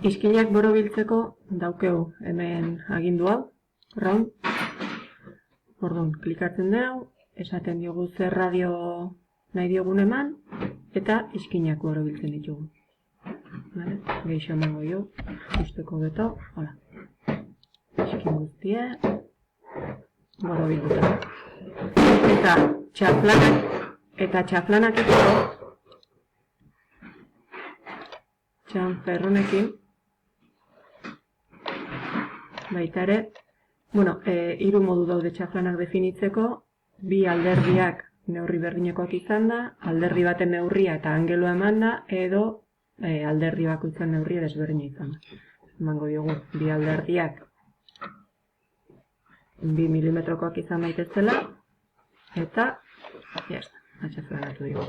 Izkinak borobiltzeko daukeu hemen agindu hau, round. Orduan, klikatzen dugu, esaten diogu zer radio nahi diogun eman, eta izkinak borobiltzen ditugu. Geixo emango jo, usteko beto, hola. Izkin guztie, borobilduta. Eta txaflanak egiteko, txanferronekin, baita ere, hiru modu daude txaflanak definitzeko, bi alderdiak neurri berdinekoak izan da, alderdi baten neurria eta angelua eman da, edo alderdi bakoitzan neurria desberdina izan da. Emango diogu, bi alderdiak 2 milimetrokoak izan daitezela, eta, jazta, atxaflanatu dugu.